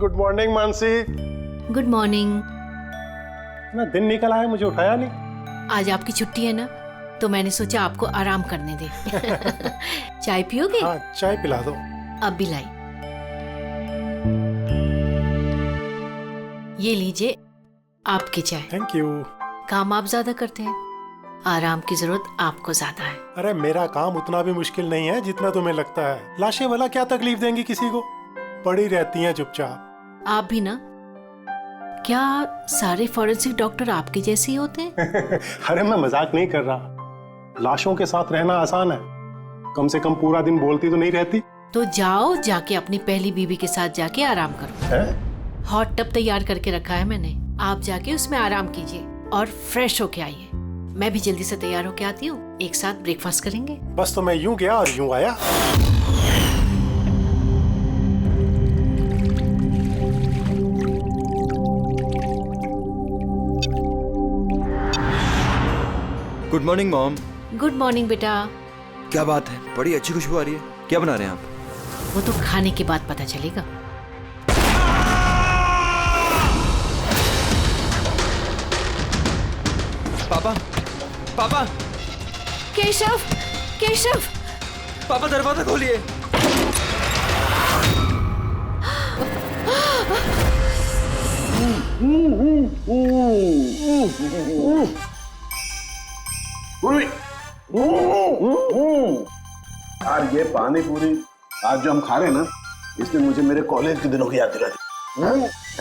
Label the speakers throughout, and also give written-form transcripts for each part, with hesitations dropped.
Speaker 1: Good morning Mansi.
Speaker 2: Good morning.
Speaker 1: ना दिन निकल आया, मुझे उठाया नहीं।
Speaker 2: आज आपकी छुट्टी है ना, तो मैंने सोचा आपको आराम करने दे। चाय पियोगे?
Speaker 1: हाँ, चाय पिला दो।
Speaker 2: अब भी लाई। ये लीजिए आपकी चाय।
Speaker 1: Thank you.
Speaker 2: काम आप ज्यादा करते हैं, आराम की जरूरत आपको ज्यादा है।
Speaker 1: अरे मेरा काम उतना भी मुश्किल नहीं है जितना तुम्हें लगता है। लाशें वाला क्या तकलीफ देंगी किसी को, पड़ी रहती हैं चुपचाप।
Speaker 2: आप भी ना, क्या सारे फॉरेंसिक डॉक्टर आपके जैसे ही होते हैं?
Speaker 1: अरे मैं मजाक नहीं कर रहा। लाशों के साथ रहना आसान है, कम से कम पूरा दिन बोलती तो नहीं रहती।
Speaker 2: तो जाओ, जाके अपनी पहली बीवी के साथ जाके आराम करो।
Speaker 1: है?
Speaker 2: हॉट टब तैयार करके रखा है मैंने, आप जाके उसमें आराम कीजिए और फ्रेश होके आइए। मैं भी जल्दी से तैयार होके आती हूँ, एक साथ ब्रेकफास्ट करेंगे।
Speaker 1: बस तो मैं यूं गया और यूं आया।
Speaker 3: Good morning mom.
Speaker 2: Good morning बेटा।
Speaker 3: क्या बात है, बड़ी अच्छी खुशबू आ रही है। क्या बना रहे हैं आप?
Speaker 2: वो तो खाने के बाद पता चलेगा।
Speaker 3: पापा, पापा,
Speaker 2: केशव, केशव।
Speaker 3: पापा दरवाजा खोलिए।
Speaker 4: यार ये पानी पूरी आज जो हम खा रहे हैं ना, इसने मुझे मेरे कॉलेज के दिनों की याद दिला दी।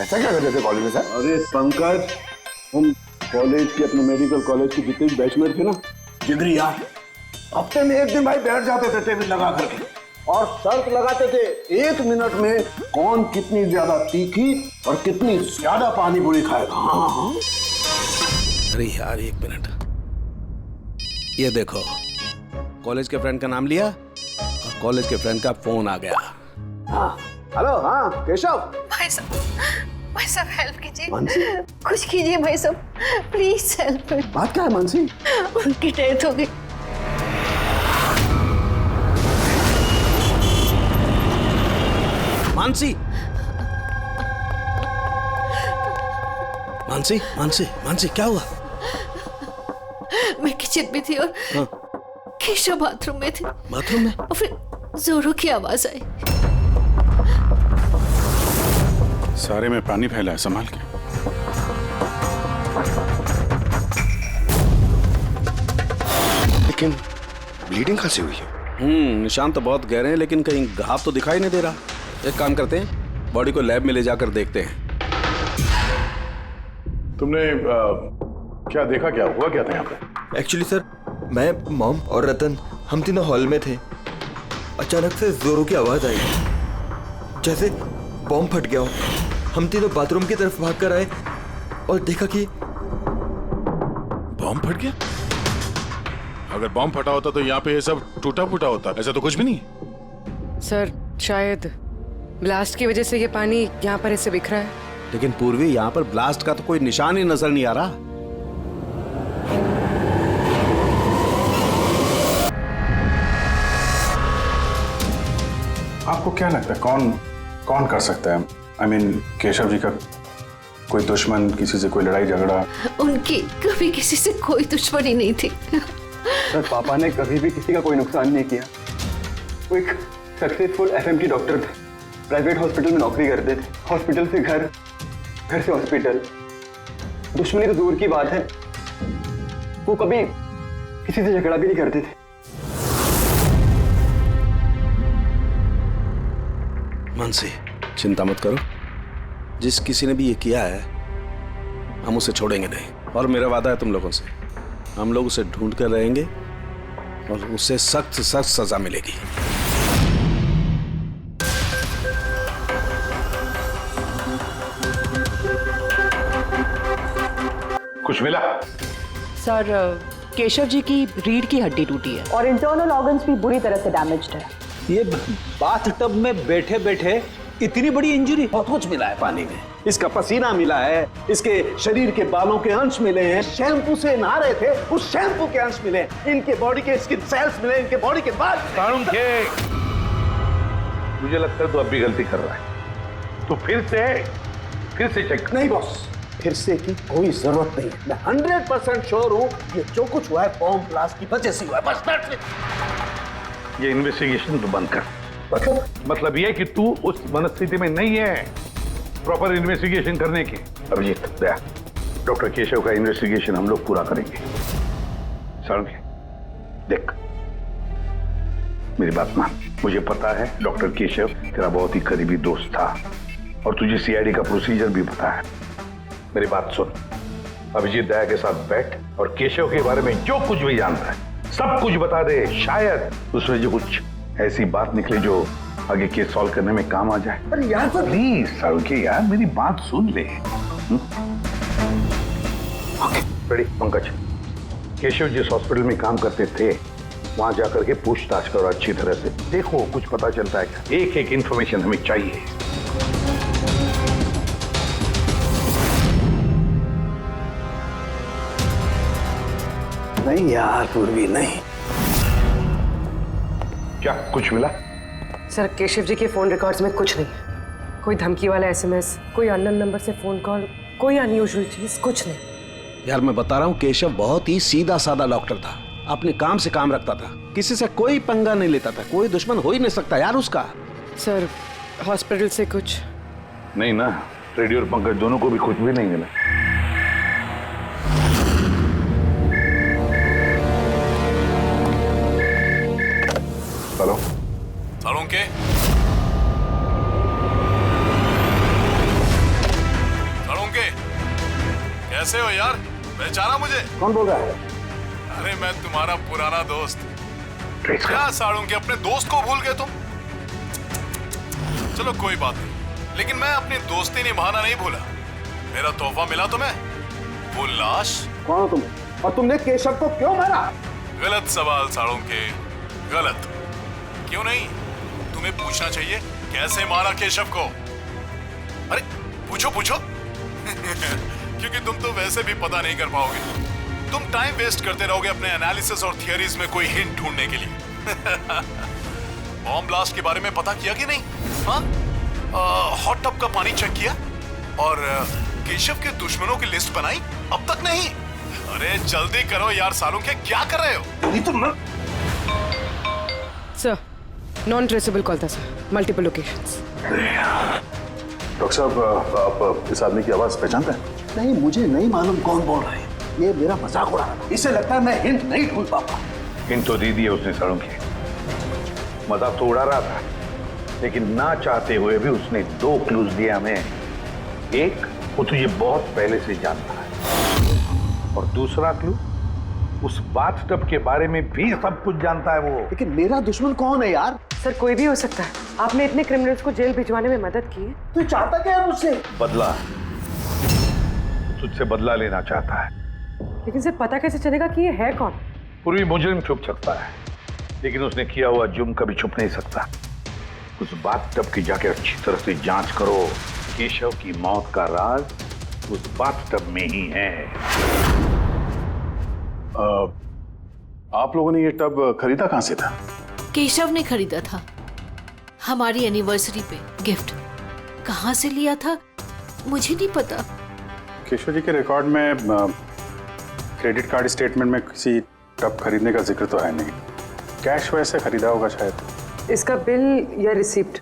Speaker 5: ऐसा क्या करते थे कॉलेज में सर?
Speaker 4: अरे पंकज, हम कॉलेज के अपने मेडिकल कॉलेज के जितने भी बैचमेट थे ना, जिगरी यार, हफ्ते में एक दिन भाई बैठ जाते थे टेबल लगा करके और शर्त लगाते थे 1 मिनट में कौन कितनी ज्यादा तीखी और कितनी ज्यादा पानी पूरी खाएगा। हाँ हाँ।
Speaker 6: अरे यार 1 मिनट, ये देखो कॉलेज के फ्रेंड का नाम लिया और कॉलेज के फ्रेंड का फोन आ गया।
Speaker 4: हाँ हेलो, हाँ केशव।
Speaker 7: भाई साहब हेल्प कीजिए,
Speaker 4: मानसी,
Speaker 7: कुछ कीजिए भाई साहब, प्लीज हेल्प।
Speaker 4: बात क्या है मानसी?
Speaker 7: उनकी डेथ हो गई।
Speaker 6: मानसी, मानसी, मानसी, मानसी, क्या हुआ?
Speaker 7: मैं किचन में थी और केशव बाथरूम में थे।
Speaker 6: बाथरूम में?
Speaker 7: और फिर जोरों की आवाज आई।
Speaker 5: सारे में पानी फैला है, संभाल के।
Speaker 4: लेकिन ब्लीडिंग कैसे हुई है?
Speaker 6: निशान तो बहुत गहरे हैं लेकिन कहीं घाव तो दिखाई नहीं दे रहा। एक काम करते हैं, बॉडी को लैब में ले जाकर देखते हैं।
Speaker 5: तुमने क्या देखा, क्या हुआ, क्या था यहाँ पे?
Speaker 3: एक्चुअली सर, मैं, मॉम और रतन हम तीनों हॉल में थे। अचानक से जोरों की आवाज आई, जैसे बॉम्ब फट गया हो। हम तीनों बाथरूम की तरफ भागकर आए और देखा कि
Speaker 5: बॉम्ब फट गया। अगर बॉम्ब फटा होता तो यहाँ पे ये सब टूटा फूटा होता, ऐसा तो कुछ भी नहीं।
Speaker 8: सर शायद ब्लास्ट की वजह से ये पानी यहाँ पर ऐसे बिखरा है।
Speaker 6: लेकिन पूर्वी, यहाँ पर ब्लास्ट का तो कोई निशान ही नजर नहीं आ रहा।
Speaker 5: आपको क्या लगता है कौन कर सकता है? I mean, केशव जी का कोई दुश्मन, किसी से कोई लड़ाई झगड़ा?
Speaker 7: उनकी कभी किसी से कोई दुश्मनी नहीं थी।
Speaker 9: सर पापा ने कभी भी किसी का कोई नुकसान नहीं किया। वो एक सक्सेसफुल एफएमटी डॉक्टर थे, प्राइवेट हॉस्पिटल में नौकरी करते थे। हॉस्पिटल से घर, घर से हॉस्पिटल। दुश्मनी तो दूर की बात है, वो कभी किसी से झगड़ा भी नहीं करते थे।
Speaker 6: मानसी, चिंता मत करो, जिस किसी ने भी ये किया है हम उसे छोड़ेंगे नहीं। और मेरा वादा है तुम लोगों से, हम लोग उसे ढूंढ कर रहेंगे और उसे सख्त सख्त सजा मिलेगी।
Speaker 5: कुछ मिला?
Speaker 8: सर केशव जी की रीढ़ की हड्डी टूटी है
Speaker 10: और इंटरनल ऑर्गन्स भी बुरी तरह से डैमेज्ड है।
Speaker 11: ये बाथ टब में बैठे बैठे इतनी बड़ी इंजरी?
Speaker 4: बहुत कुछ मिला है पानी में। इसका पसीना मिला है, इसके शरीर के बालों के अंश मिले हैं, शैम्पू से नहा रहे थे उस शैम्पू के अंश मिले, इनके बॉडी के स्किन सेल्स मिले, इनके बॉडी के बाद।
Speaker 5: मुझे लगता है तू अब भी गलती कर रहा है।
Speaker 12: तो फिर से चेक।
Speaker 4: नहीं बॉस, फिर से की कोई जरूरत नहीं। मैं 100% श्योर हूँ ये जो कुछ हुआ है बॉम्ब ब्लास्ट की वजह से हुआ है। बस that's it।
Speaker 12: ये इन्वेस्टिगेशन तो बंद कर। मतलब ये कि तू उस मनस्थिति में नहीं है प्रॉपर इन्वेस्टिगेशन करने की। अभिजीत, दया, डॉक्टर केशव का इन्वेस्टिगेशन हम लोग पूरा करेंगे। साळुंखे, देख मेरी बात मान। मुझे पता है डॉक्टर केशव तेरा बहुत ही करीबी दोस्त था और तुझे सीआईडी का प्रोसीजर भी पता है। मेरी बात सुन, अभिजीत दया के साथ बैठ और केशव के बारे में जो कुछ भी जानता है सब कुछ बता दे। शायद उसमें जो कुछ ऐसी बात निकले जो आगे केस सॉल्व करने में काम आ जाए।
Speaker 4: अरे यार
Speaker 12: प्लीज साळुंखे यार, मेरी बात सुन ले। Okay ready. पंकज, केशव जिस हॉस्पिटल में काम करते थे वहां जाकर के पूछताछ करो अच्छी तरह से। देखो कुछ पता चलता है क्या। एक एक इंफॉर्मेशन हमें चाहिए।
Speaker 4: नहीं यार पूर्वी, नहीं।
Speaker 12: क्या कुछ मिला?
Speaker 8: सर, केशव जी के फोन रिकॉर्ड्स में कुछ नहीं। कोई धमकी वाला एसएमएस, कोई अननोन नंबर से फोन कॉल, कोई अनयूजुअल चीज, कुछ नहीं।
Speaker 6: यार मैं बता रहा हूँ, केशव बहुत ही सीधा साधा डॉक्टर था। अपने काम से काम रखता था, किसी से कोई पंगा नहीं लेता था। कोई दुश्मन हो ही नहीं सकता यार उसका।
Speaker 8: सर, हॉस्पिटल से कुछ
Speaker 12: नहीं ना। रेडी और पंकज दोनों को भी कुछ भी नहीं मिला। हेलो
Speaker 13: साळुंखे, साळुंखे कैसे हो यार? पहचाना मुझे?
Speaker 4: कौन बोल रहा है?
Speaker 13: अरे मैं तुम्हारा पुराना दोस्त। क्या साळुंखे, अपने दोस्त को भूल गए तुम? चलो कोई बात नहीं, लेकिन मैं अपनी दोस्ती निभाना नहीं भूला। मेरा तोहफा मिला तुम्हें, वो लाश।
Speaker 4: कौन हो तुम और तुमने केशव को क्यों मारा?
Speaker 13: गलत सवाल साळुंखे, गलत। क्यों नहीं? तुम्हें पूछना चाहिए कैसे मारा केशव को। अरे पूछो पूछो। क्योंकि तुम तो वैसे भी पता नहीं कर पाओगे। तुम टाइम वेस्ट करते रहोगे अपने एनालिसिस और थियरीज में कोई हिंट ढूंढने के लिए। बॉम्ब ब्लास्ट के बारे में पता किया कि नहीं? हाँ, हॉट टब का पानी चेक किया और केशव के दुश्मनों की लिस्ट बनाई? अब तक नहीं? अरे जल्दी करो यार साळुंखे, क्या कर रहे हो?
Speaker 8: सर, नॉन ट्रेसेबल कॉल था सर, मल्टीपल लोकेशंस।
Speaker 5: डॉक्टर साहब, आप इस आदमी की आवाज पहचानते हैं?
Speaker 4: नहीं, मुझे नहीं मालूम कौन बोल रहा है। ये मेरा मजाक उड़ा रहा है। इसे लगता है मैं हिंट नहीं ढूंढ पाऊंगा।
Speaker 12: हिंट तो दे दिया उसने साळुंखे। मजाक तो उड़ा रहा था, लेकिन ना चाहते हुए भी उसने 2 क्लूज दिए हमें। एक, वो तुझे बहुत पहले से जानता है, और दूसरा क्लू, उस बाथटब के बारे में भी सब कुछ जानता है वो।
Speaker 4: लेकिन मेरा दुश्मन कौन है यार?
Speaker 8: सर, कोई भी हो सकता है। आपने इतने क्रिमिनल्स को जेल भिजवाने में मदद की है।
Speaker 4: तू चाहता क्या है मुझसे?
Speaker 12: बदला। तुझसे बदला लेना चाहता है।
Speaker 8: लेकिन सर, पता कैसे चलेगा कि ये है कौन?
Speaker 12: पूर्वी मुजरिम छुप सकता है, लेकिन उसने किया हुआ जुर्म कभी छुप नहीं सकता। उस बाथटब की जाके अच्छी तरह से जांच करो। केशव की मौत का राज उस बाथटब में ही है।
Speaker 5: आप लोगों ने ये टब खरीदा कहां से था?
Speaker 2: केशव ने खरीदा था, हमारी एनिवर्सरी पे गिफ्ट। कहाँ से लिया था मुझे नहीं पता।
Speaker 5: केशव जी के रिकॉर्ड में क्रेडिट कार्ड स्टेटमेंट में किसी टब खरीदने का जिक्र तो है नहीं। कैश वैसे खरीदा होगा शायद।
Speaker 8: इसका बिल या रिसिप्ट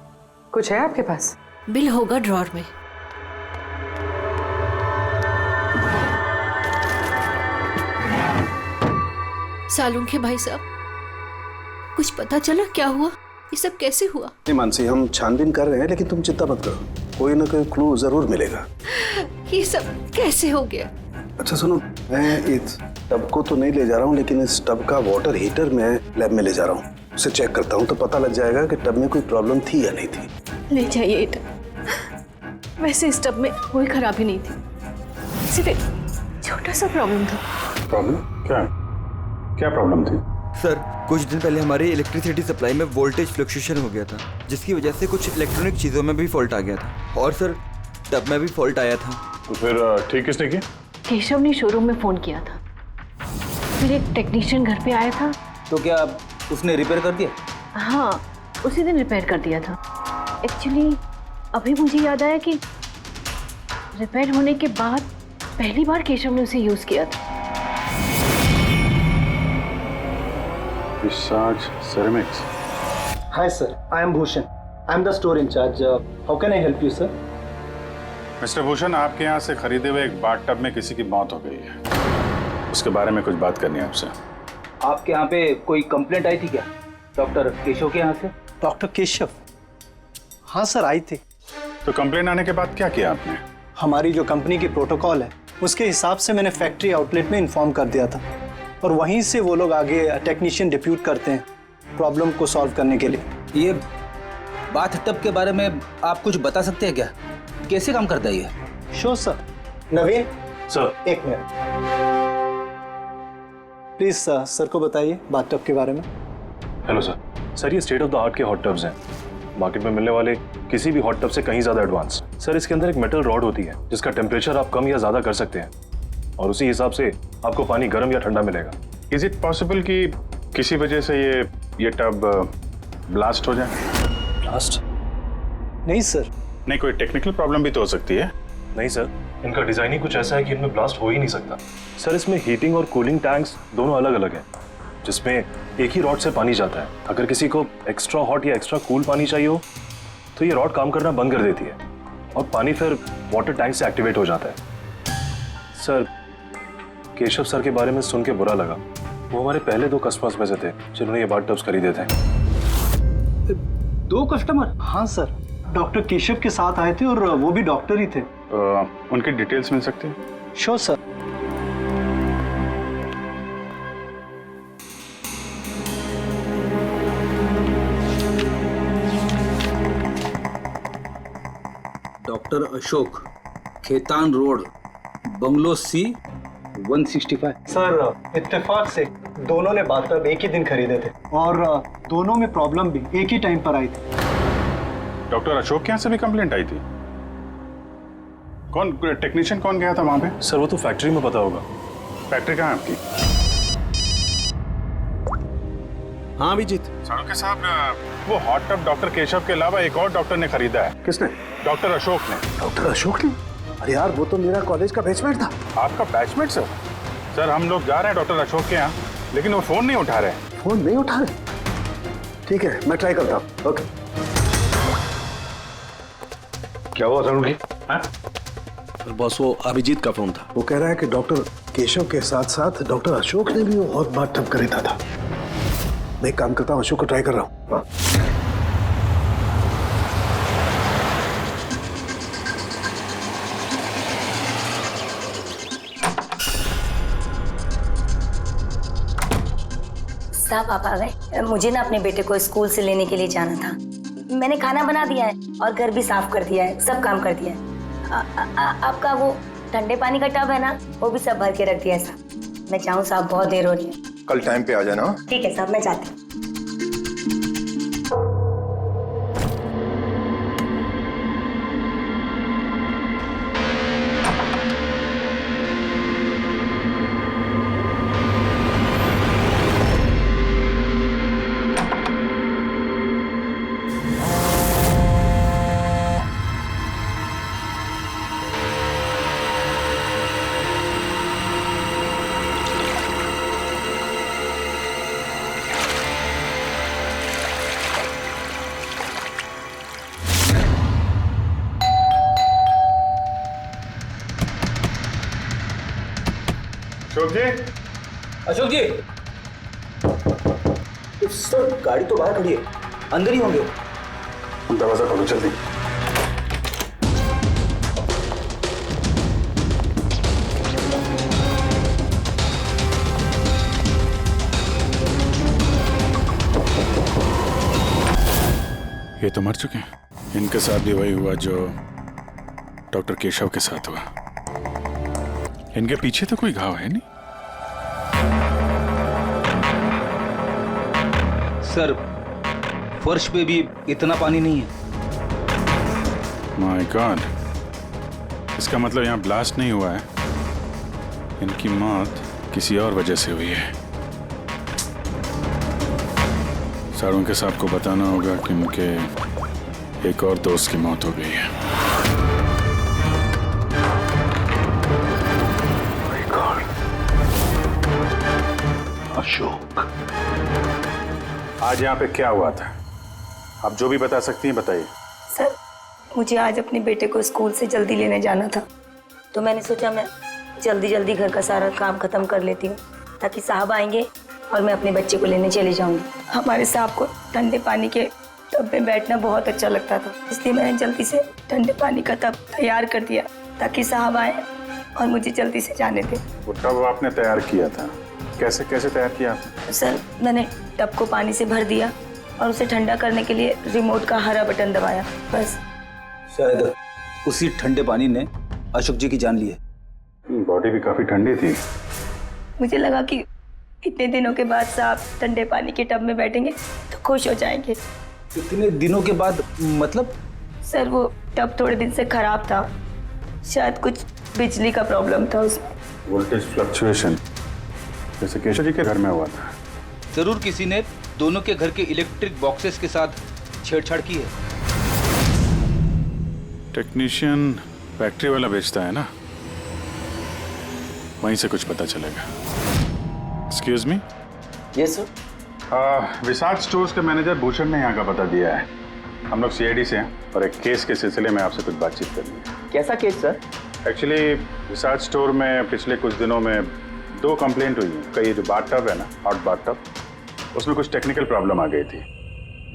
Speaker 8: कुछ है आपके पास?
Speaker 2: बिल होगा ड्रॉर में। साळुंखे भाई साहब, कुछ पता चला क्या हुआ? ये सब कैसे हुआ?
Speaker 14: नहीं मानसी, हम छानबीन कर रहे हैं, लेकिन तुम चिंता मत करो, कोई ना कोई क्लू जरूर मिलेगा।
Speaker 2: ये सब कैसे हो गया?
Speaker 14: अच्छा सुनो, मैं इस टब को तो नहीं ले जा रहा हूँ, लेकिन इस टब का वाटर हीटर मैं लैब में ले जा रहा हूँ। उसे चेक करता हूँ तो पता लग जाएगा कि टब में कोई प्रॉब्लम थी या नहीं थी।
Speaker 2: ले जाइए ये टब। वैसे इस टब में कोई खराबी नहीं थी, सिर्फ एक छोटा सा प्रॉब्लम था।
Speaker 5: प्रॉब्लम? क्या प्रॉब्लम थी?
Speaker 3: सर, कुछ दिन पहले हमारी इलेक्ट्रिसिटी सप्लाई में वोल्टेज फ्लक्चुएशन हो गया था, जिसकी वजह से कुछ इलेक्ट्रॉनिक चीज़ों में भी फॉल्ट आ गया था। और सर, टब में भी फॉल्ट आया था।
Speaker 5: तो फिर ठीक किसने किया?
Speaker 2: केशव ने शोरूम में फोन किया था, फिर एक टेक्नीशियन घर पे आया था।
Speaker 11: तो क्या उसने रिपेयर कर दिया?
Speaker 2: हाँ, उसी दिन रिपेयर कर दिया था। एक्चुअली
Speaker 10: अभी मुझे याद आया कि रिपेयर होने के बाद पहली बार केशव ने उसे यूज किया था।
Speaker 5: Visage ceramics.
Speaker 11: Hi sir, I am Bhushan. I am the store in charge. How can I help you, sir?
Speaker 5: Mister Bhushan, आपके यहाँ से खरीदे हुए एक बाथटब में किसी की मौत हो गई है। उसके बारे में कुछ बात करनी है आपसे।
Speaker 11: आपके यहाँ पे कोई कंप्लेंट आई थी क्या डॉक्टर केशव के यहाँ से?
Speaker 15: डॉक्टर केशव? हाँ सर, आई थी।
Speaker 5: तो कंप्लेंट आने के बाद क्या किया आपने?
Speaker 15: हमारी जो कंपनी की प्रोटोकॉल है उसके हिसाब से मैंने फैक्ट्री आउटलेट में इन्फॉर्म कर दिया था और वहीं से वो लोग आगे टेक्नीशियन डिप्यूट करते हैं प्रॉब्लम को सॉल्व करने के लिए।
Speaker 11: ये बाथ टब के बारे में आप कुछ बता सकते हैं क्या? कैसे काम करता है ये?
Speaker 15: Sure sir. नवीन
Speaker 5: सर,
Speaker 15: एक मिनट प्लीज सर को बताइए बाथ टब के बारे में।
Speaker 16: हेलो सर, ये स्टेट ऑफ द आर्ट के हॉट टब्स हैं। मार्केट में मिलने वाले किसी भी हॉट टब से कहीं ज़्यादा एडवांस। सर, इसके अंदर एक मेटल रॉड होती है जिसका टेम्परेचर आप कम या ज़्यादा कर सकते हैं और उसी हिसाब से आपको पानी गर्म या ठंडा मिलेगा।
Speaker 5: इज इट पॉसिबल कि किसी वजह से ये टब ब्लास्ट हो जाए?
Speaker 15: ब्लास्ट? नहीं सर।
Speaker 5: नहीं, कोई टेक्निकल प्रॉब्लम भी तो हो सकती है।
Speaker 16: नहीं सर, इनका डिज़ाइन ही कुछ ऐसा है कि इनमें ब्लास्ट हो ही नहीं सकता। सर, इसमें हीटिंग और कूलिंग टैंक्स दोनों अलग अलग हैं जिसमें एक ही रॉड से पानी जाता है। अगर किसी को एक्स्ट्रा हॉट या एक्स्ट्रा कूल पानी चाहिए हो तो ये रॉड काम करना बंद कर देती है और पानी फिर वाटर टैंक से एक्टिवेट हो जाता है। सर, केशव सर के बारे में सुन के बुरा लगा। वो हमारे पहले 2 कस्टमर्स में से थे जिन्होंने ये बाथ टब्स खरीदे थे।
Speaker 11: 2 कस्टमर?
Speaker 15: हाँ सर, डॉक्टर केशव के साथ आए थे और वो भी डॉक्टर ही थे।
Speaker 5: उनकी डिटेल्स मिल सकती है?
Speaker 15: Sure sir.
Speaker 11: Doctor Ashok, Khetan road, bungalow C 165।
Speaker 15: Sir, इत्तेफाक से दोनों ने बाथटब एक ही दिन खरीदे थे और दोनों में प्रॉब्लम भी एक ही टाइम पर आई थी।
Speaker 5: डॉक्टर अशोक के यहाँ से भी कंप्लेंट आई थी? कौन टेक्नीशियन कौन गया था वहां पे?
Speaker 16: सर, वो तो फैक्ट्री में पता होगा।
Speaker 5: फैक्ट्री कहाँ है आपकी?
Speaker 6: हाँ अभिजीत।
Speaker 5: सारुके साहब, वो हॉट टब डॉक्टर केशव के अलावा एक और डॉक्टर ने खरीदा है।
Speaker 14: किसने?
Speaker 5: डॉक्टर अशोक ने।
Speaker 14: डॉक्टर अशोक ने? अरे यार, वो तो मेरा कॉलेज का बैचमेट था।
Speaker 5: आपका बैचमेट सर? सर, हम लोग जा रहे हैं डॉक्टर अशोक के यहाँ, लेकिन वो फोन नहीं उठा रहे हैं।
Speaker 14: फोन नहीं उठा रहे? ठीक है, मैं ट्राई करता हूँ। ओके।
Speaker 12: क्या हुआ सर?
Speaker 6: बॉस, वो अभिजीत का फोन था।
Speaker 14: वो कह रहा है कि डॉक्टर केशव के साथ साथ डॉक्टर अशोक ने भी वो हॉट बाथटब खरीदा था। मैं एक काम करता हूँ, अशोक को ट्राई कर रहा हूँ।
Speaker 17: साहब, आप आ गए? मुझे ना अपने बेटे को स्कूल से लेने के लिए जाना था। मैंने खाना बना दिया है और घर भी साफ कर दिया है, सब काम कर दिया है। आपका वो ठंडे पानी का टब है ना, वो भी सब भर के रख दिया है साहब। मैं चाहूँ साहब, बहुत देर हो रही है।
Speaker 18: कल टाइम पे आ जाना।
Speaker 17: ठीक है साहब, मैं जाती हूँ।
Speaker 11: अशोक जी, सर गाड़ी तो बाहर खड़ी है, अंदर ही होंगे।
Speaker 5: दरवाजा खोलो जल्दी। ये तो मर चुके हैं। इनके साथ भी वही हुआ जो डॉक्टर केशव के साथ हुआ। इनके पीछे तो कोई घाव है नहीं।
Speaker 11: सर, फर्श पे भी इतना पानी नहीं है।
Speaker 5: माय गॉड, इसका मतलब यहाँ ब्लास्ट नहीं हुआ है। इनकी मौत किसी और वजह से हुई है। सारुके साहब को बताना होगा कि
Speaker 13: एक और दोस्त की मौत हो गई है।
Speaker 12: अशोक, आज यहाँ पे क्या हुआ था? आप जो भी बता सकती हैं बताइए।
Speaker 17: सर, मुझे आज अपने बेटे को स्कूल से जल्दी लेने जाना था, तो मैंने सोचा मैं जल्दी जल्दी घर का सारा काम खत्म कर लेती हूँ ताकि साहब आएंगे और मैं अपने बच्चे को लेने चली जाऊंगी। हमारे साहब को ठंडे पानी के टब में बैठना बहुत अच्छा लगता था, इसलिए मैंने जल्दी से ठंडे पानी का टब तैयार कर दिया ताकि साहब आए और मुझे जल्दी से जाने दें।
Speaker 12: वो टब आपने तैयार किया था? कैसे कैसे तैयार किया आपने?
Speaker 17: सर, मैंने टब को पानी से भर दिया और उसे ठंडा करने के लिए रिमोट का हरा बटन दबाया, बस।
Speaker 11: शायद उसी ठंडे पानी ने अशोक जी की जान ली है।
Speaker 12: बॉडी भी काफी ठंडी थी।
Speaker 17: मुझे लगा कि इतने दिनों के बाद साहब ठंडे पानी के टब में बैठेंगे तो खुश हो जाएंगे।
Speaker 11: इतने दिनों के बाद मतलब?
Speaker 17: सर, वो टब थोड़े दिन से खराब था, शायद कुछ बिजली का प्रॉब्लम था उसमें।
Speaker 12: वोल्टेज फ्लक्चुएशन, जैसे केशव जी के घर में हुआ था।
Speaker 11: जरूर किसी ने दोनों के घर के इलेक्ट्रिक बॉक्सेस के साथ छेड़छाड़ की है।
Speaker 13: टेक्नीशियन फैक्ट्री वाला बेचता है ना, वहीं से कुछ पता चलेगा। Excuse me.
Speaker 11: Yes sir.
Speaker 12: Vishal stores के मैनेजर भूषण ने यहाँ का पता दिया है। हम लोग सीआईडी से हैं और एक केस के सिलसिले में आपसे कुछ बातचीत करनी है।
Speaker 11: कैसा केस सर?
Speaker 12: एक्चुअली विशाल स्टोर में पिछले कुछ दिनों में 2 कंप्लेंट हुई हैं। कई जो बाथटब है ना, हॉट बाथटब, उसमें कुछ टेक्निकल प्रॉब्लम आ गई थी।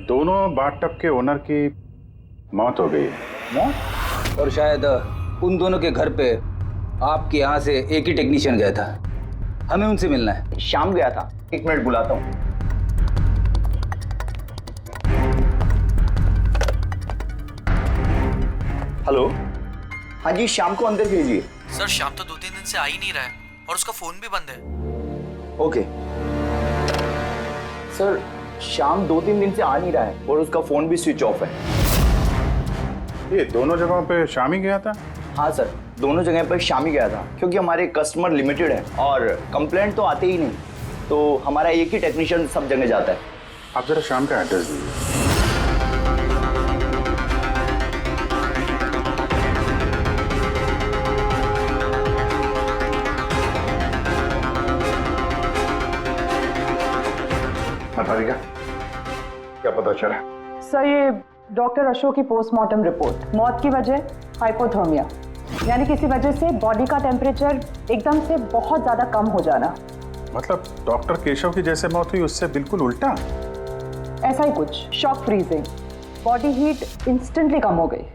Speaker 12: दोनों बाथटब के ओनर की मौत हो गई है।
Speaker 11: मौत? और शायद उन दोनों के घर पे आपके यहाँ से एक ही टेक्नीशियन गया था। हमें उनसे मिलना है।
Speaker 9: शाम गया था, 1 मिनट बुलाता हूँ। हेलो, हाँ जी, शाम को अंदर भेजिए।
Speaker 18: सर, शाम तो 2-3 दिन से आ ही नहीं रहा है और उसका फोन भी बंद है।
Speaker 9: ओके सर, शाम 2-3 दिन से आ नहीं रहा है और उसका फोन भी स्विच ऑफ है।
Speaker 12: ये दोनों जगहों पे शाम ही गया था?
Speaker 9: हाँ सर, दोनों जगह पर शाम ही गया था, क्योंकि हमारे कस्टमर लिमिटेड है और कंप्लेंट तो आते ही नहीं, तो हमारा एक ही टेक्नीशियन सब जगह जाता है।
Speaker 12: आप जरा शाम का एड्रेस दीजिए। बताइएगा क्या पता चला?
Speaker 19: सर, ये डॉक्टर अशोक की पोस्टमार्टम रिपोर्ट, मौत की वजह हाइपोथर्मिया, यानी किसी वजह से बॉडी का टेम्परेचर एकदम से बहुत ज्यादा कम हो जाना।
Speaker 12: मतलब डॉक्टर केशव की जैसे मौत हुई उससे बिल्कुल उल्टा?
Speaker 19: ऐसा ही कुछ, shock freezing, body heat instantly कम हो गई।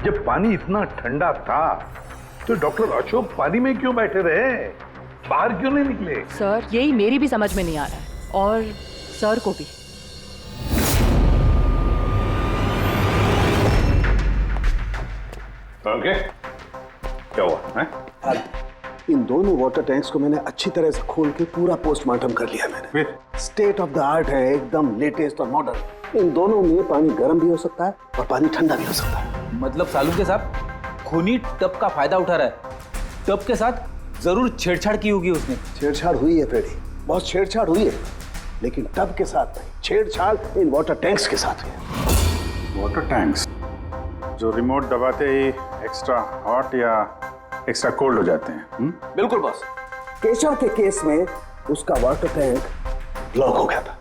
Speaker 12: जब पानी इतना ठंडा था तो डॉक्टर अशोक पानी में क्यों बैठे रहे, बाहर क्यों नहीं निकले?
Speaker 19: सर, यही मेरी भी समझ में नहीं आ रहा है और सर को भी।
Speaker 12: ओके, क्या हुआ है?
Speaker 14: इन दोनों वाटर टैंक्स को मैंने अच्छी तरह से खोल के पूरा पोस्टमार्टम कर लिया मैंने। स्टेट ऑफ द आर्ट है, एकदम लेटेस्ट और मॉडर्न। इन दोनों में पानी गर्म भी हो सकता है और पानी ठंडा भी हो सकता है।
Speaker 11: मतलब सालू के साथ खूनी टब का फायदा उठा रहा है। टब के साथ जरूर छेड़छाड़ की होगी उसने।
Speaker 14: छेड़छाड़ हुई है फ्रेडी, बहुत छेड़छाड़ हुई है, लेकिन टब के साथ नहीं, छेड़छाड़ इन वाटर टैंक्स के साथ है।
Speaker 12: वाटर टैंक्स जो रिमोट दबाते ही एक्स्ट्रा हॉट या एक्स्ट्रा कोल्ड हो जाते हैं?
Speaker 14: बिल्कुल बॉस। केशव के केस में उसका वाटर टैंक ब्लॉक हो गया था,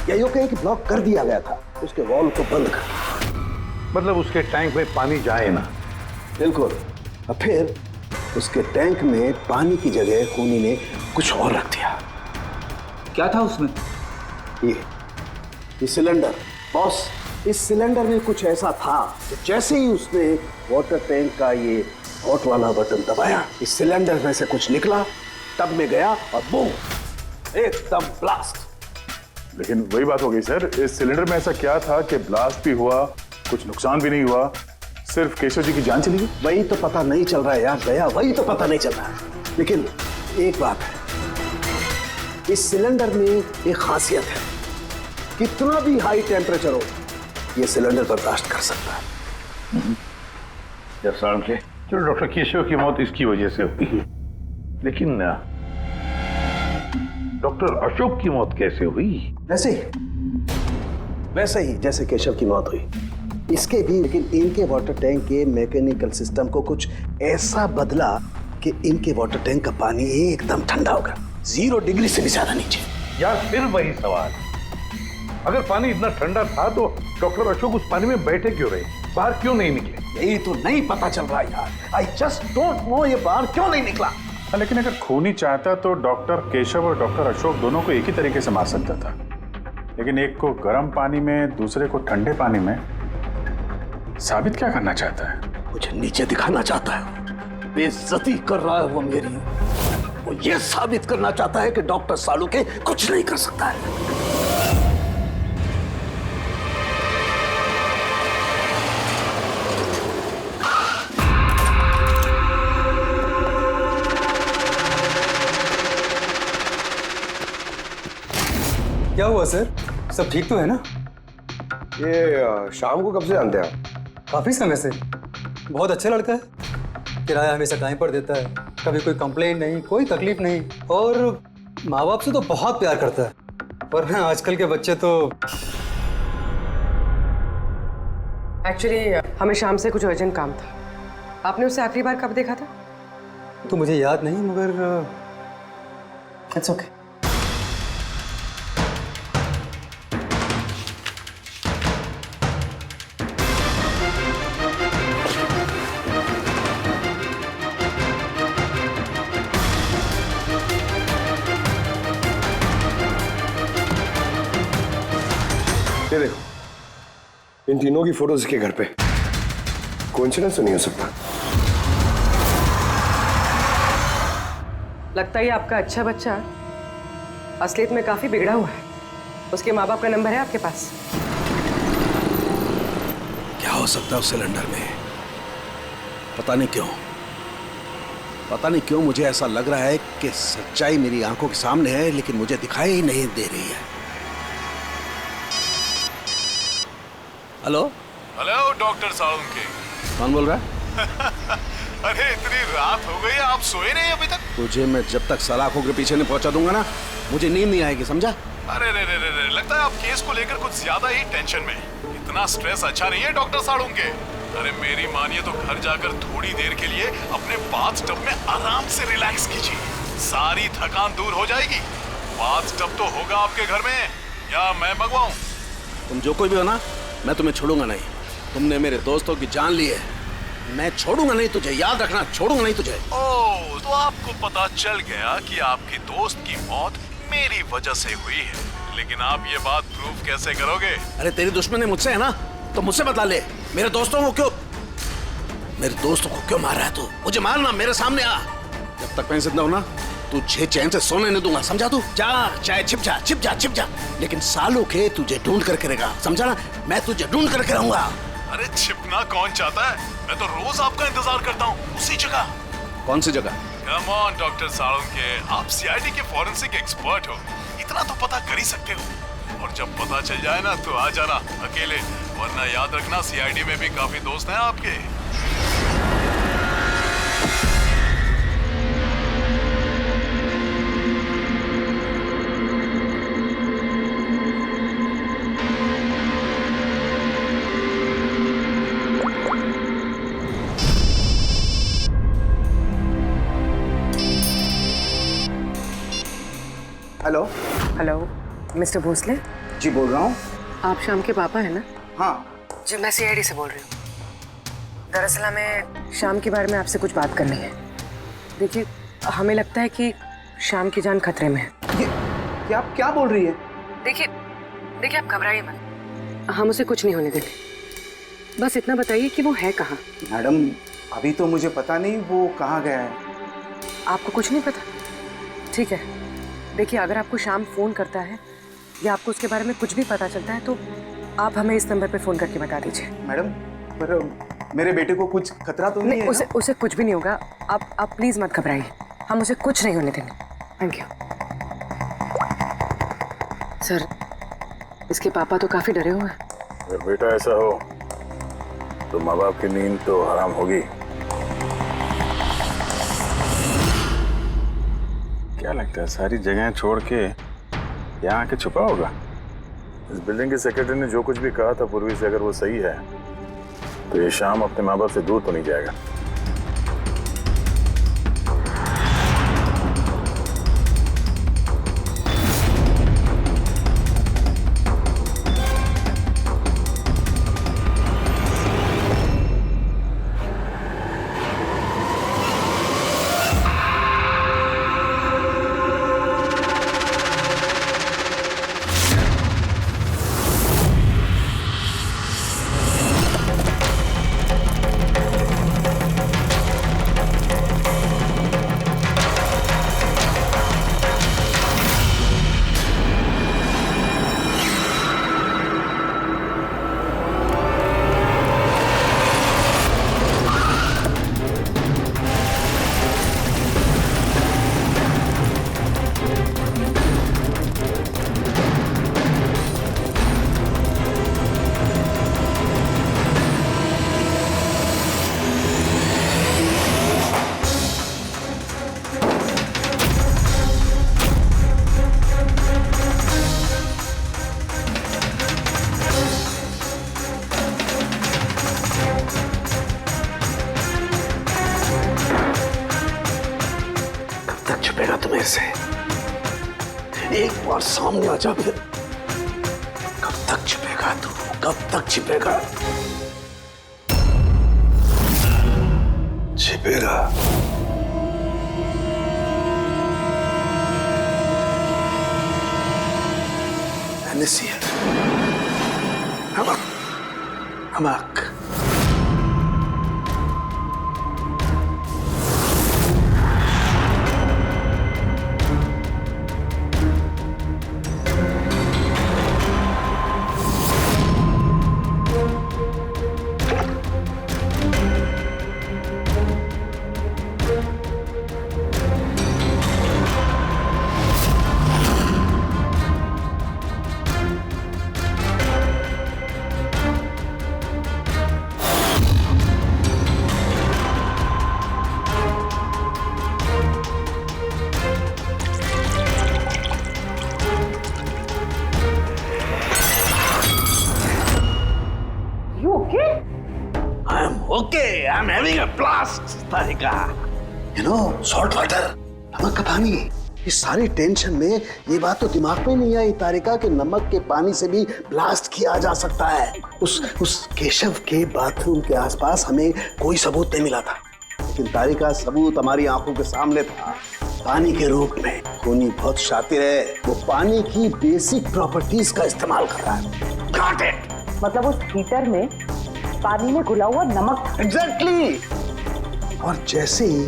Speaker 14: या यूं कहें कि ब्लॉक कर दिया गया था, उसके वॉल्व को बंद कर।
Speaker 12: मतलब उसके टैंक में पानी जाए ना?
Speaker 14: बिल्कुल। और फिर उसके टैंक में पानी की जगह खूनी ने कुछ और रख दिया।
Speaker 11: क्या था उसमें?
Speaker 14: ये सिलेंडर बॉस। इस सिलेंडर में कुछ ऐसा था कि जैसे ही उसने वाटर टैंक का ये हॉट वाला बटन दबाया, इस सिलेंडर में से कुछ निकला, टब में गया और बूम, एकदम ब्लास्ट।
Speaker 12: लेकिन वही बात हो गई सर, इस सिलेंडर में ऐसा क्या था कि ब्लास्ट भी हुआ, कुछ नुकसान भी नहीं हुआ, सिर्फ केशव जी की जान चली गई?
Speaker 14: वही तो पता नहीं चल रहा है यार दया, वही तो पता नहीं चल रहा है। लेकिन एक बात है, इस सिलेंडर में एक खासियत है, कितना भी हाई टेम्परेचर हो ये सिलेंडर बर्दाश्त कर सकता है।
Speaker 12: चलो डॉक्टर केशव की मौत इसकी वजह से हुई, लेकिन डॉक्टर अशोक की मौत कैसे हुई?
Speaker 14: वैसे ही जैसे केशव की मौत हुई। इसके भी, लेकिन इनके वाटर टैंक के मैकेनिकल सिस्टम को कुछ ऐसा बदला कि इनके वाटर टैंक का पानी एकदम ठंडा होगा, 0 डिग्री से भी ज्यादा नीचे।
Speaker 12: यार फिर वही सवाल, अगर पानी इतना ठंडा था तो डॉक्टर अशोक उस पानी में बैठे क्यों रहे, बाहर क्यों नहीं निकले?
Speaker 14: यही तो नहीं पता चल रहा यार। आई जस्ट डोंट नो ये बाहर क्यों नहीं निकला।
Speaker 5: लेकिन अगर खूनी चाहता तो डॉक्टर केशव और डॉक्टर अशोक दोनों को एक ही तरीके से मार सकता था, लेकिन एक को गर्म पानी में, दूसरे को ठंडे पानी में। साबित क्या करना चाहता है?
Speaker 14: मुझे नीचे दिखाना चाहता है, बेइज्जती कर रहा है वो मेरी। वो ये साबित करना चाहता है कि डॉक्टर सालुके कुछ नहीं कर सकता है।
Speaker 9: क्या हुआ सर? सब ठीक तो है ना?
Speaker 20: ये शाम को कब से जानते हैं आप?
Speaker 9: काफी समय से। बहुत अच्छा लड़का है, किराया हमेशा टाइम पर देता है, कभी कोई कंप्लेंट नहीं, कोई तकलीफ नहीं, और माँ बाप से तो बहुत प्यार करता है। पर ना आजकल के बच्चे तो।
Speaker 8: एक्चुअली हमें शाम से कुछ अर्जेंट काम था। आपने उसे आखिरी बार कब देखा था?
Speaker 9: तो मुझे याद नहीं, मगर इट्स ओके।
Speaker 20: ये देखो, इन तीनों की फोटोज के घर पे। कोइंसिडेंस तो नहीं हो सकता।
Speaker 8: लगता है आपका अच्छा बच्चा असलियत में काफी बिगड़ा हुआ है। उसके माँ बाप का नंबर है आपके पास?
Speaker 6: क्या हो सकता है उस सिलेंडर में? पता नहीं क्यों मुझे ऐसा लग रहा है कि सच्चाई मेरी आंखों के सामने है, लेकिन मुझे दिखाई ही नहीं दे रही है। Hello
Speaker 13: doctor Salunke.
Speaker 6: कौन बोल रहा है?
Speaker 13: अरे इतनी रात हो गई, आप सोए नहीं अभी तक?
Speaker 6: तुझे मैं जब तक सलाखों के पीछे नहीं पहुंचा दूंगा ना, मुझे नींद नहीं आएगी, समझा?
Speaker 13: अरे रे, लगता है आप केस को लेकर कुछ ज्यादा ही टेंशन में। इतना स्ट्रेस अच्छा नहीं है डॉक्टर सालुंके। अरे मेरी मानिए तो घर जाकर थोड़ी देर के लिए अपने बाथटब में आराम से रिलैक्स कीजिए, सारी थकान दूर हो जाएगी। बाथटब तो होगा आपके घर में, या मैं मंगवाऊं?
Speaker 6: तुम जो कोई भी हो ना, मैं तुम्हें छोड़ूंगा नहीं। तुमने मेरे दोस्तों की जान ली है, मैं छोड़ूंगा नहीं तुझे, याद रखना, छोड़ूंगा नहीं तुझे।
Speaker 13: ओह, तो आपको पता चल गया कि आपके दोस्त की मौत मेरी वजह से हुई है, लेकिन आप ये बात प्रूव कैसे करोगे?
Speaker 6: अरे तेरी दुश्मनी मुझसे है ना, तो मुझसे बता ले। मेरे दोस्तों को क्यों मार रहा है तू? मुझे मारना, मेरे सामने आ। जब तक मैं जिंदा हूं ना, तुझे चैन से सोने नहीं दूंगा, समझा तू? जा, चाहे छिप जा, लेकिन सालों के तुझे ढूंढ कर करेगा, समझा ना? मैं तुझे ढूंढ करके रहूंगा।
Speaker 13: अरे छिपना कौन चाहता है? मैं तो रोज आपका इंतजार करता हूँ, उसी जगह।
Speaker 6: कौन सी जगह?
Speaker 13: कम ऑन डॉक्टर सालुंके, आप सीआईडी के फॉरेंसिक एक्सपर्ट हो, इतना तो पता कर ही सकते हो। और जब पता चल जाए ना तो आ जाना अकेले, वरना याद रखना सीआईडी में भी काफी दोस्त हैं आपके।
Speaker 8: Hello mister Bhosle.
Speaker 4: जी बोल रहा हूँ।
Speaker 8: आप शाम के पापा हैं ना?
Speaker 4: हाँ
Speaker 8: जी, मैं सीआईडी से बोल रही हूँ। दरअसल हमें शाम के बारे में आपसे कुछ बात करनी है। देखिए, हमें लगता है कि शाम की जान खतरे में है।
Speaker 4: ये आप क्या बोल रही है?
Speaker 8: देखिए आप घबराइए मत, हम उसे कुछ नहीं होने देंगे। बस इतना बताइए कि वो है कहाँ?
Speaker 4: मैडम अभी तो मुझे पता नहीं वो कहाँ गया है।
Speaker 8: आपको कुछ नहीं पता? ठीक है, देखिए अगर आपको शाम फोन करता है या आपको उसके बारे में कुछ भी पता चलता है तो आप हमें इस नंबर पे फोन करके बता दीजिए।
Speaker 4: मैडम पर मेरे बेटे को कुछ खतरा तो नहीं है?
Speaker 8: उसे कुछ भी नहीं होगा। आप प्लीज मत घबराइए, हम उसे कुछ नहीं होने देंगे। Thank you sir. इसके पापा तो काफी डरे हुए हैं।
Speaker 5: अगर बेटा ऐसा हो तो माँ बाप की नींद तो हराम होगी। क्या लगता है सारी जगह छोड़ के यहाँ आके छुपा होगा? इस बिल्डिंग के सेक्रेटरी ने जो कुछ भी कहा था पूर्वी से, अगर वो सही है तो ये शाम अपने माँ बाप से दूर तो नहीं जाएगा।
Speaker 14: तुम्हें से एक बार सामने आ जा फिर। कब तक छिपेगा तू, कब तक छिपेगा? छिपेगा। नसीहत, नमक। Okay, I'm having a blast, Tarika. You know, salt water, नमक का पानी। इस सारी टेंशन में ये बात तो दिमाग में नहीं आई तारिका कि नमक के पानी से भी ब्लास्ट किया जा सकता है। उस केशव के बाथरूम के आसपास हमें कोई सबूत नहीं मिला था, लेकिन तारिका सबूत हमारी आंखों के सामने था, पानी के रूप में। खूनी बहुत शातिर है, वो पानी की बेसिक प्रॉपर्टीज का इस्तेमाल कर रहा है। Got it?
Speaker 19: मतलब उस हीटर में पानी में घुला हुआ नमक था।
Speaker 14: एग्जैक्टली। और जैसे ही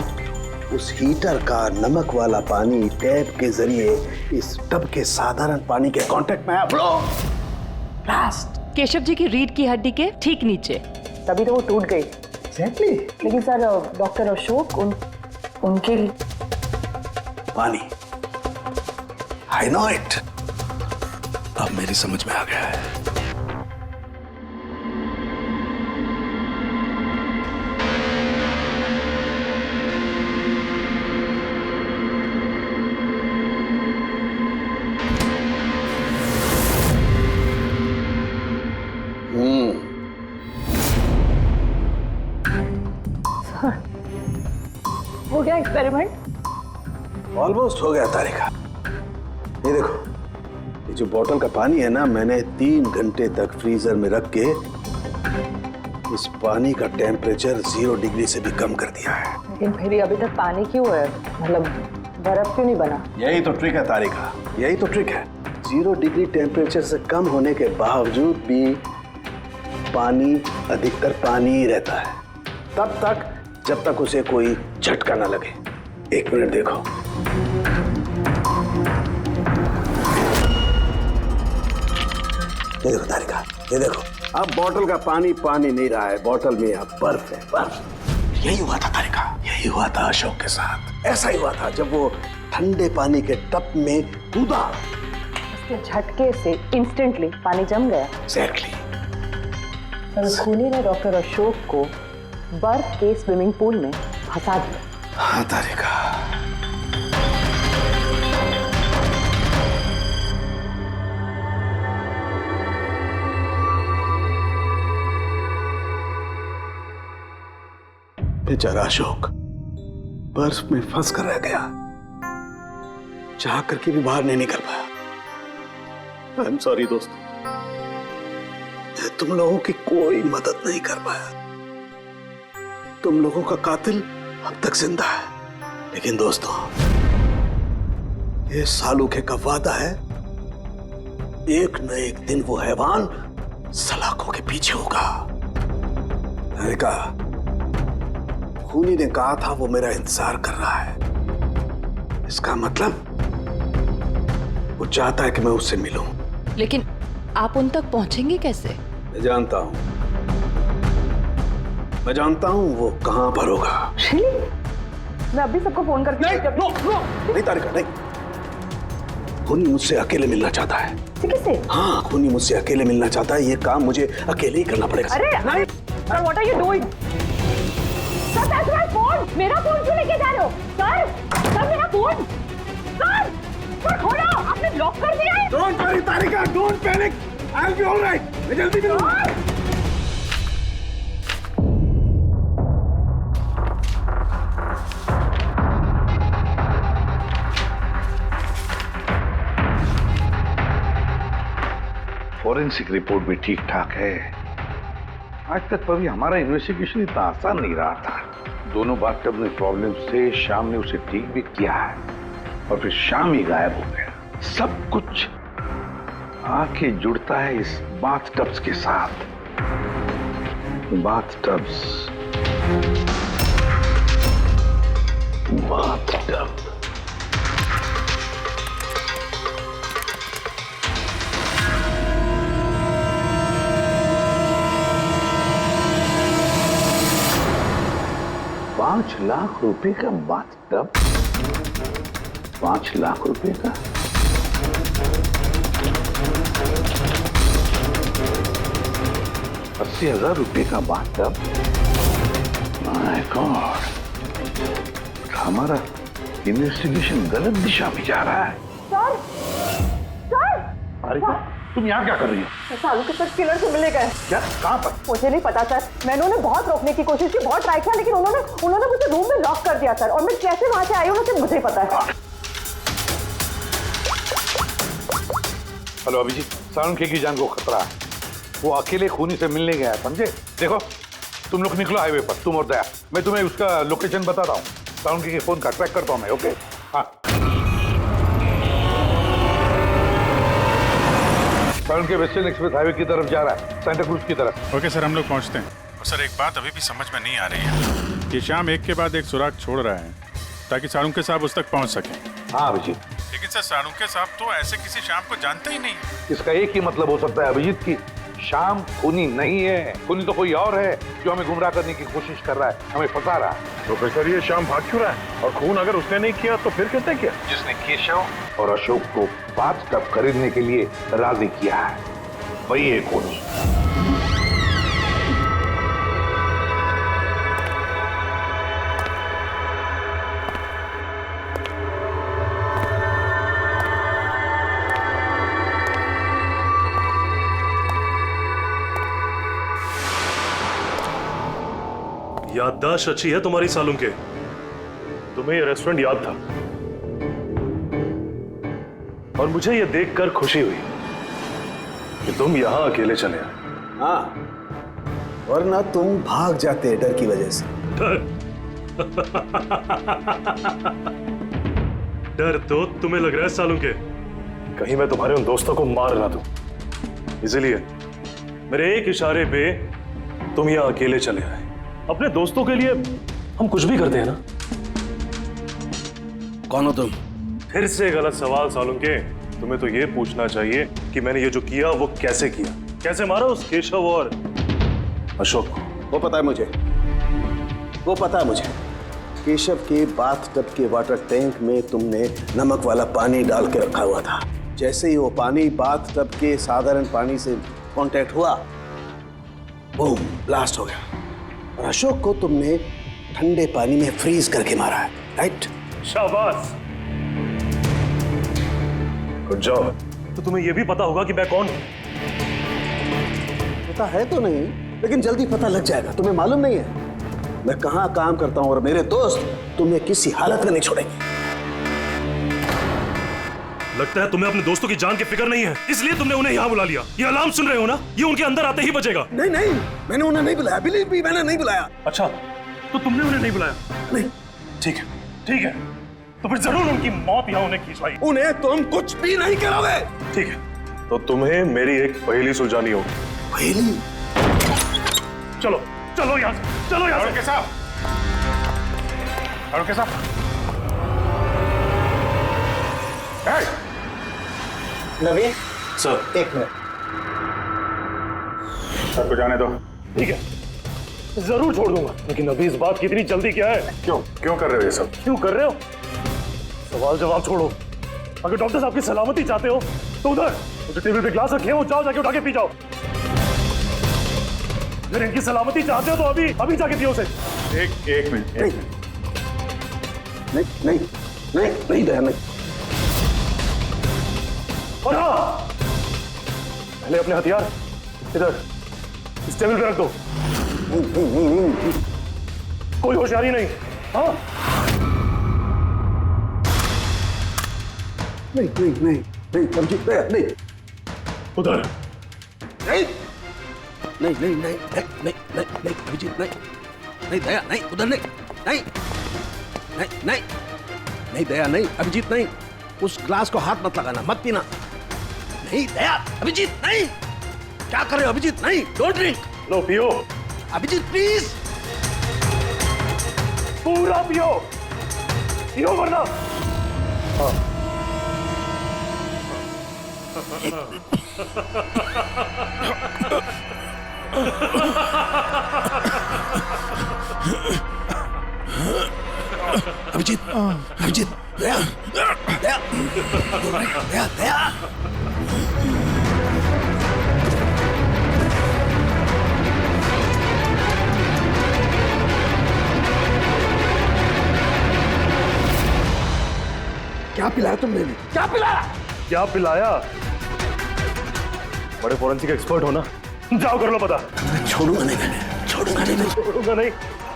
Speaker 14: उस हीटर का नमक वाला पानी टैप के जरिए इस टब के साधारण पानी के कांटेक्ट में आया, ब्लास्ट।
Speaker 19: केशव जी की रीढ़ की हड्डी के ठीक नीचे, तभी तो वो टूट गई।
Speaker 14: एग्जैक्टली।
Speaker 19: लेकिन सर डॉक्टर अशोक उनके
Speaker 14: पानी, आई नो इट। अब मेरी समझ में आ गया है।
Speaker 19: हो गया एक्सपेरिमेंट?
Speaker 14: ऑलमोस्ट हो गया तारिका। ये देखो, ये जो बोतल का पानी है ना, मैंने 3 घंटे तक फ्रीजर में रख के इस पानी का टेम्परेचर 0 डिग्री से भी कम कर दिया है।
Speaker 19: लेकिन फिर ये अभी तक पानी क्यों है? मतलब बर्फ क्यों नहीं बना?
Speaker 14: यही तो ट्रिक है तारिका, यही तो ट्रिक है। 0 डिग्री टेम्परेचर से कम होने के बावजूद भी पानी अधिकतर पानी ही रहता है, तब तक जब तक उसे कोई झटका ना लगे। 1 मिनट देखो, ये देखो तारिका, ये देखो, अब बोतल का पानी पानी नहीं रहा है, बोतल में अब बर्फ है, बर्फ। यही हुआ था तारिका, यही हुआ था अशोक के साथ। ऐसा ही हुआ था जब वो ठंडे पानी के टब में कूदा,
Speaker 19: उसके झटके से इंस्टेंटली पानी जम गया।
Speaker 14: एग्जैक्टली।
Speaker 19: खूनी ने डॉक्टर अशोक को बर्फ के स्विमिंग पूल में फंसा दिया।
Speaker 14: हाँ तारिका।
Speaker 4: बेचारा अशोक बर्फ में फंस कर रह गया, चाह करके भी बाहर नहीं निकल पाया। आई एम सॉरी दोस्तों, मैं तुम लोगों की कोई मदद नहीं कर पाया। तुम लोगों का कातिल अब तक जिंदा है, लेकिन दोस्तों ये सालूखे का वादा है, एक न एक दिन वो हैवान सलाखों के पीछे होगा। मैंने कहा, खूनी ने कहा था वो मेरा इंतजार कर रहा है, इसका मतलब वो चाहता है कि मैं उससे मिलूं।
Speaker 10: लेकिन आप उन तक पहुंचेंगे कैसे?
Speaker 4: मैं जानता हूं वो कहां पर होगा।
Speaker 19: मैं अभी सबको फोन करके
Speaker 4: नहीं तारिका, नहीं। खूनी मुझसे अकेले मिलना चाहता है।
Speaker 19: किससे?
Speaker 4: हाँ, खूनी मुझसे अकेले मिलना चाहता है। ये काम मुझे अकेले ही करना पड़ेगा।
Speaker 19: अरे नहीं, what are you doing? Sir, that's my phone. मेरा फोन क्यों लेके जा रहे हो? सर, मेरा फोन। सर खोलो, आपने लॉक कर दिया है।
Speaker 4: Don't worry Tarika, don't panic, I will be alright. मैं जल्दी मिलूंगा।
Speaker 12: फॉरेंसिक रिपोर्ट भी ठीक ठाक है। आज तक कभी हमारा इन्वेस्टिगेशन इतना आसान नहीं रहा था। दोनों बाथटब में प्रॉब्लम से शाम ने उसे ठीक भी किया है और फिर शाम ही गायब हो गया। सब कुछ आके जुड़ता है इस बाथटब्स के साथ। बाथटब्स, बाथटब। ₹5 लाख का बाथटब, 5 लाख रुपए का। ₹80,000 का बाथटब। माय गॉड, हमारा इन्वेस्टिगेशन गलत दिशा में जा रहा है।
Speaker 19: सर,
Speaker 12: अरे तुम यहाँ क्या कर रही हो?
Speaker 19: सालू के साथ किलर से मिले गए।
Speaker 12: क्या? कहाँ पर?
Speaker 19: मुझे नहीं पता सर, मैंने उन्हें बहुत रोकने की कोशिश की, बहुत ट्राई किया, लेकिन उन्होंने मुझे रूम में लॉक कर दिया सर। और मैं कैसे वहां से आई हूँ मुझे ही पता है।
Speaker 12: हेलो अभिजीत, सालुंखे की जान को खतरा है। वो अकेले खूनी से मिलने गया है, समझे? देखो तुम लोग निकलो हाईवे पर, तुम और दया। मैं तुम्हें उसका लोकेशन बताता हूँ। सालुंखे के फोन का ट्रैक करता हूँ मैं। ओके? हाँ, सालुंखे वेस्टर्न एक्सप्रेस हाईवे की तरफ जा रहा है, सेंटा क्रूज की तरफ।
Speaker 5: ओके सर, हम लोग पहुंचते हैं। और सर एक बात अभी भी समझ में नहीं आ रही है कि शाम एक के बाद एक सुराग छोड़ रहा है ताकि सालुंखे साहब उस तक पहुंच सके।
Speaker 12: हाँ अभिजीत,
Speaker 5: लेकिन सर सालुंखे साहब तो ऐसे किसी शाम को जानते ही नहीं।
Speaker 12: इसका एक ही मतलब हो सकता है अभिजीत की शाम खूनी नहीं है। खूनी तो कोई और है जो हमें गुमराह करने की कोशिश कर रहा है, हमें फंसा रहा है।
Speaker 13: प्रोफेसर ये शाम भाग क्यों रहा है? और खून अगर उसने नहीं किया तो फिर किसने किया?
Speaker 12: जिसने केशव और अशोक को बाथटब खरीदने के लिए राजी किया है, वही है खूनी।
Speaker 16: याददाश्त अच्छी है तुम्हारी सालुंखे। तुम्हें ये रेस्टोरेंट याद था और मुझे ये देखकर खुशी हुई कि तुम यहां अकेले चले आए।
Speaker 4: हाँ, वरना तुम भाग जाते डर की वजह से।
Speaker 16: डर तो तुम्हें लग रहा है सालुंखे, कहीं मैं तुम्हारे उन दोस्तों को मार ना दूं, इसलिए मेरे एक इशारे पे तुम यहां अकेले चले आए। अपने दोस्तों के लिए हम कुछ भी करते हैं ना।
Speaker 6: कौन हो तुम?
Speaker 16: फिर से गलत सवाल सालुंखे। तुम्हें तो ये पूछना चाहिए कि मैंने ये जो किया वो कैसे किया, कैसे मारा उस केशव और अशोक को।
Speaker 4: वो पता है मुझे, वो पता है मुझे। केशव के बाथटब के वाटर टैंक में तुमने नमक वाला पानी डाल के रखा हुआ था। जैसे ही वो पानी बाथटब के साधारण पानी से कांटेक्ट हुआ, बूम, ब्लास्ट हो गया। और अशोक को तुमने ठंडे पानी में फ्रीज करके मारा है, राइट?
Speaker 16: शाबाश, गुड जॉब। तो तुम्हें यह भी पता होगा कि मैं कौन हूं?
Speaker 4: पता है तो नहीं, लेकिन जल्दी पता लग जाएगा। तुम्हें मालूम नहीं है,
Speaker 14: मैं कहाँ काम करता हूँ और मेरे दोस्त तुम्हें किसी हालत में नहीं छोड़ेंगे।
Speaker 16: लगता है तुम्हें अपने दोस्तों की जान की फिक्र नहीं है, इसलिए तुमने उन्हें यहाँ बुला लिया। ये अलार्म सुन रहे हो ना, ये उनके अंदर आते ही बजेगा।
Speaker 14: नहीं नहीं, मैंने उन्हें नहीं बुलाया, बिलीव मी, मैंने नहीं बुलाया।
Speaker 16: अच्छा, तो तुमने उन्हें नहीं बुलाया?
Speaker 14: नहीं।
Speaker 16: ठीक है, ठीक है, तो फिर जरूर उनकी मौत यहाँ उन्हें खींचवाई।
Speaker 14: उन्हें तुम कुछ भी नहीं करोगे।
Speaker 16: ठीक है, तो तुम्हें मेरी एक पहेली सुलझानी होगी।
Speaker 14: पहेली?
Speaker 16: चलो चलो यहाँ से, चलो यहाँ से।
Speaker 5: साहब, अरुण साहब,
Speaker 15: नवीन
Speaker 16: सर,
Speaker 15: एक मिनट।
Speaker 5: सबको जाने दो।
Speaker 16: ठीक है, जरूर छोड़ दूंगा, लेकिन अभी इस बात की इतनी जल्दी क्या है?
Speaker 5: क्यों कर रहे हो ये सब?
Speaker 16: क्यों कर रहे हो? सवाल जवाब छोड़ो। अगर डॉक्टर साहब की सलामती चाहते हो तो उधर जो टेबल पे ग्लास रखे हैं वो जाओ, जाके उठा के पी जाओ। अगर इनकी सलामती चाहते हो तो अभी जाके पियो उसे।
Speaker 5: एक मिनट।
Speaker 14: नहीं दया, नहीं।
Speaker 16: और हाँ, पहले अपने हथियार इधर इस टेबल पे रख दो। कोई होशियारी नहीं। हाँ,
Speaker 14: नहीं समझी, नहीं
Speaker 16: उधर।
Speaker 14: नहीं अभिजीत, नहीं दया, नहीं उधर, नहीं दया, नहीं अभिजीत, नहीं उस ग्लास को हाथ मत लगाना, मत पीना। नहीं दया, अभिजीत, नहीं। क्या कर रहे हो अभिजीत? नहीं, डोंट ड्रिंक।
Speaker 16: लो पियो
Speaker 14: अभिजीत, प्लीज।
Speaker 16: पूरा पियो वरना। हाँ।
Speaker 14: अभिजीत, दया। क्या पिलाया तुमने? क्या पिलाया?
Speaker 16: बड़े फॉरेंसिक एक्सपर्ट हो ना, जाओ कर लो पता।
Speaker 14: छोड़ूंगा नहीं।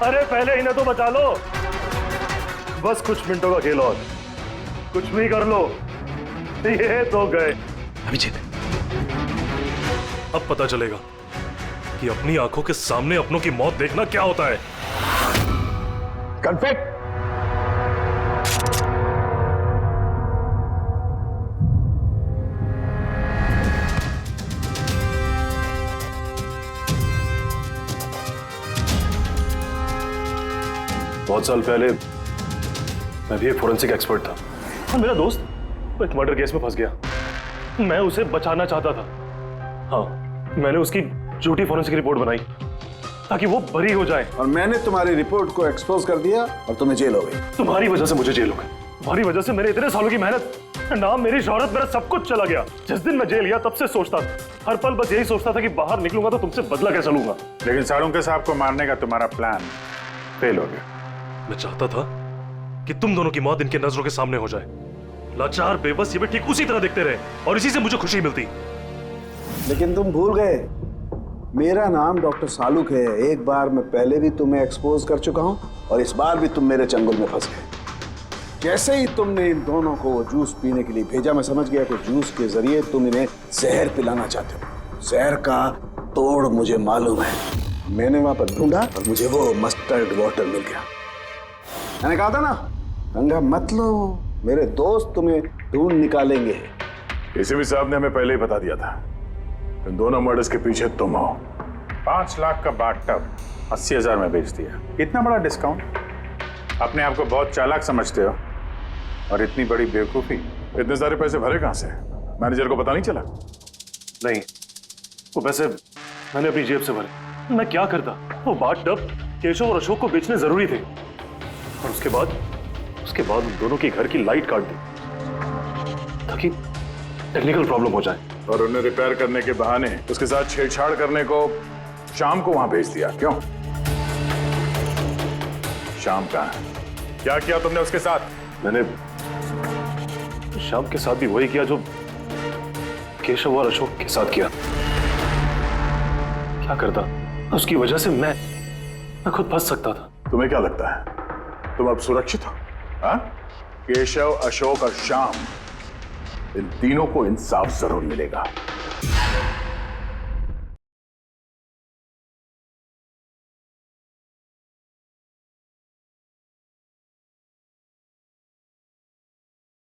Speaker 16: अरे पहले इन्हें तो बचा लो। बस कुछ मिनटों का खेल और, कुछ भी कर लो। ये तो गए।
Speaker 14: अभिजीत,
Speaker 16: अब पता चलेगा कि अपनी आंखों के सामने अपनों की मौत देखना क्या होता है।
Speaker 14: कन्फेक्ट।
Speaker 16: बहुत साल पहले मैं भी एक फोरेंसिक एक्सपर्ट था और मेरा दोस्त एक मर्डर केस में फंस गया। मैं उसे बचाना चाहता था। हाँ, मैंने उसकी झूठी फोरेंसिक रिपोर्ट बनाई ताकि वो बरी हो जाए।
Speaker 4: और मैंने तुम्हारी रिपोर्ट को एक्सपोज कर दिया और तुम्हें जेल हो गई।
Speaker 16: तुम्हारी वजह से मुझे जेल हो गई। तुम्हारी वजह से मेरे इतने सालों की मेहनत, नाम, मेरी शोहरत, मेरा सब कुछ चला गया। जिस दिन मैं जेल गया तब से सोचता था, हर पल बस यही सोचता था कि बाहर निकलूंगा तो तुमसे बदला कैसे लूंगा।
Speaker 5: लेकिन साळुंके साहब को मारने का तुम्हारा प्लान फेल हो गया।
Speaker 16: मैं चाहता था कि तुम दोनों की मौत इनके नजरों के सामने हो जाए। लाचार, बेबस, ये भी ठीक उसी तरह दिखते रहे और इसी से मुझे खुशी मिलती।
Speaker 4: लेकिन तुम भूल गए, मेरा नाम डॉक्टर सालुक है। एक बार मैं पहले भी तुम्हें एक्सपोज कर चुका हूं और इस बार भी तुम मेरे चंगुल में फंस गए। जैसे ही तुमने इन दोनों को वो जूस पीने के लिए भेजा, मैं समझ गया कि जूस के जरिए तुम इन्हें जहर पिलाना चाहते हो। जहर का तोड़ मुझे मालूम है। मैंने वहां पर ढूंढा और मुझे वो मस्टर्ड वाटर मिल गया। मैंने कहा था ना, पंगा मत लो, मेरे दोस्त तुम्हें ढूंढ निकालेंगे।
Speaker 5: एसीपी साहब ने हमें पहले ही बता दिया था, इन दोनों मर्डर्स के पीछे तुम हो। 5 लाख का बाथटब 80,000 में बेच दिया। इतना बड़ा डिस्काउंट? अपने आप को बहुत चालाक समझते हो और इतनी बड़ी बेवकूफी। इतने सारे पैसे भरे कहां से? मैनेजर को पता नहीं चला?
Speaker 16: नहीं, वो पैसे मैंने अपनी जेब से भरे। मैं क्या करता? वो बाथटब केशव और अशोक को बेचने जरूरी थे और उसके बाद उन दोनों के घर की लाइट काट दी ताकि टेक्निकल प्रॉब्लम हो जाए।
Speaker 5: और उन्हें रिपेयर करने के बहाने उसके साथ छेड़छाड़ करने को शाम को वहां भेज दिया। क्यों? शाम का क्या किया तुमने उसके साथ?
Speaker 16: मैंने शाम के साथ भी वही किया जो केशव और अशोक के साथ किया। क्या करता? उसकी वजह से मैं खुद फंस सकता था।
Speaker 5: तुम्हें क्या लगता है तुम अब सुरक्षित हो? हाँ? केशव, अशोक और श्याम, इन तीनों को इंसाफ जरूर मिलेगा।